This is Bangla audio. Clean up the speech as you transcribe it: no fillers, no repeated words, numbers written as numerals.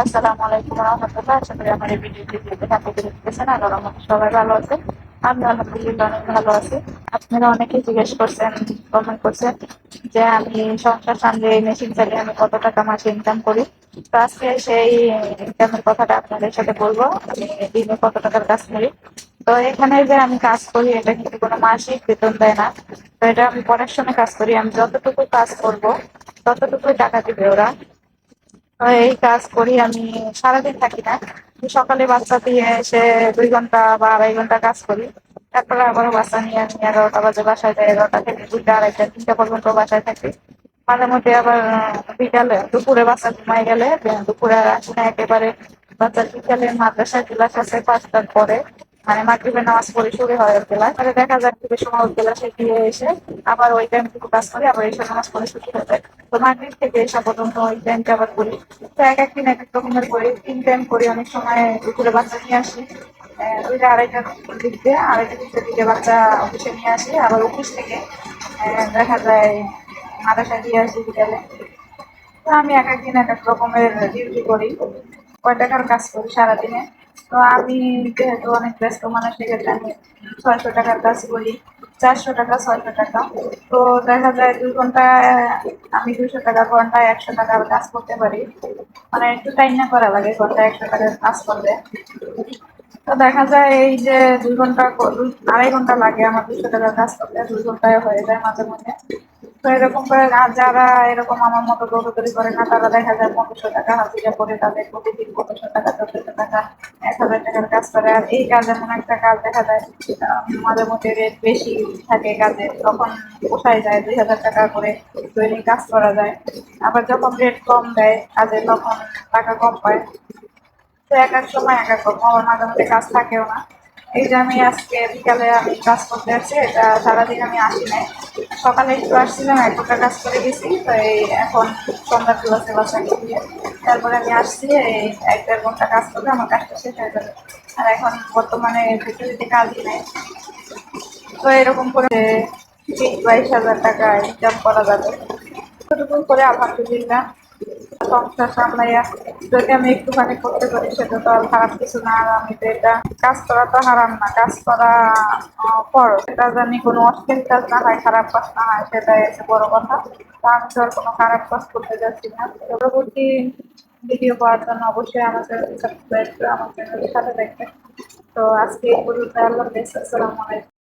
আসসালামু আলাইকুম রহমতুল্লাহ। আশা করি আমার এই ভিডিওটি দেখে থাকতে দেখতেছেন। আল্লাহর রহমতে সবাই ভালো আছে। আমি আলহামদুলিল্লাহ অনেক ভালো আছি। আপনারা অনেকেই জিজ্ঞেস করছেন, কমেন্ট করছেন যে আমি সংসার সামলে মেশিন চালিয়ে আমি কত টাকা মাসে ইনকাম করি। তো আজকে সেই ইনকামের কথাটা আপনাদের সাথে বলবো। আমি দিনে কত টাকার কাজ করি। তো এখানে যে আমি কাজ করি এটা কিন্তু কোনো মাসিক বেতন দেয় না। তো এটা আমি পড়ার সময় কাজ করি। আমি যতটুকু কাজ করব ততটুকুই টাকা দিবে ওরা। এই কাজ করি আমি, সারাদিন থাকি না। সকালে বাচ্চা দিয়ে এসে 2 ঘন্টা বা 2.5 ঘন্টা কাজ করি। তারপরে আবারও বাচ্চা নিয়ে আমি 11টা বাজে বাসায় যাই। 11টা থেকে 2টা, 2:30, 3টা পর্যন্ত বাসায় থাকি। মাঝে মধ্যে আবার বিকালে দুপুরে বাচ্চা ঘুমাই গেলে দুপুরে আর আসি না একেবারে। বাচ্চার বিকালে মাদ্রাসায় ক্লাস আছে 5টার পরে, মানে মাগরিবের নামাজ পড়ে শুরু হয় ওর ক্লাস। পরে দেখা যায় খুবই সময় ওর ক্লাসে গিয়ে এসে আবার ওই টাইম থেকে কাজ করি, আবার এসে নামাজ পড়ে ছুটি হয়ে যায়। তো মাগরিব থেকে এসা পর্যন্ত ওই টাইমটা আবার করি। তো এক একদিন এক এক রকমের করি, 3 টাইম করি। অনেক সময় দুপুরে বাচ্চা নিয়ে আসি 2টা, 2:30টার দিক দিয়ে, 2:30টার দিকে বাচ্চা অফিসে নিয়ে আসি। আবার অফিস থেকে দেখা যায় মাদ্রাসায় দিয়ে আসি বিকালে। তো আমি এক একদিন এক এক রকমের ডিউটি করি, কয় টাকার কাজ করি সারাদিনে। তো আমি যেহেতু অনেক ব্যস্ত মানুষ, সেক্ষেত্রে আমি 600 টাকার কাজ করি। 400 টাকা, 600 টাকা। তো দেখা যায় 2 ঘন্টায় আমি 200 টাকা, ঘন্টায় 100 টাকার কাজ করতে পারি। মানে একটু টাইম না করা লাগে ঘন্টায় 100 টাকার কাজ করতে। তো দেখা যায় এই যে 2 ঘন্টা, 2.5 ঘন্টা লাগে আমার 200 টাকার কাজ করতে, 2 ঘন্টায় হয়ে যায় মাঝে মধ্যে। তো এরকম করে আর যারা এরকম আমার মতো দৌড়াদৌড়ি করে না, তারা দেখা যায় 1500 টাকা হাজিরা করে, তাদের প্রতিদিন 1500 টাকা, 1400 টাকা, 1000 টাকার কাজ করে। আর এই কাজ এমন একটা কাজ, দেখা যায় মাঝে মধ্যে রেট বেশি থাকে কাজে, তখন পোষায় যায়, 2000 টাকা করে দৈনিক কাজ করা যায়। আবার যখন রেট কম দেয় কাজে, তখন টাকা কম পায়। তো এক এক সময় এক এক রকম, আমার মাঝে মধ্যে কাজ থাকেও না। এই যে আমি আজকে বিকালে আমি কাজ করতে যাচ্ছি, এটা সারাদিন আমি আসি নাই। সকালে একটু আসছিলাম, 1 ঘন্টা কাজ করে গেছি। তো এই এখন সন্ধ্যা ক্লাসে বাসায় গিয়ে তারপরে আমি আসছি, এই 1-1.5 ঘন্টা কাজ করলে আমার কাজটা শেষ হয়ে যাবে। আর এখন বর্তমানে ফ্যাক্টরিতে কাজই নেই। তো এরকম করে 20-22 হাজার টাকা ইনকাম করা যাবে। এতটুকু করে আলহামদুলিল্লাহ সংসার সামলাইয়া যদি আমি একটুখানি করতে পারি, সেটা তো আর খারাপ কিছু না। আর আমি তো এটা, কাজ করা তো হারাম না, কাজ করা ফরজ। এটা জানি কোনো অশ্লীল কাজ না হয়, খারাপ কাজ না হয়, সেটাই হচ্ছে বড় কথা। তো আমি তো আর কোনো খারাপ কাজ করতে যাচ্ছি না। পরবর্তী ভিডিও পাওয়ার জন্য অবশ্যই আমার চ্যানেলটি সাবস্ক্রাইব করে আমার চ্যানেলের সাথে দেখবেন। তো আজকে এই পর্যন্ত, আল্লাহ হাফেজ, আসসালামু আলাইকুম।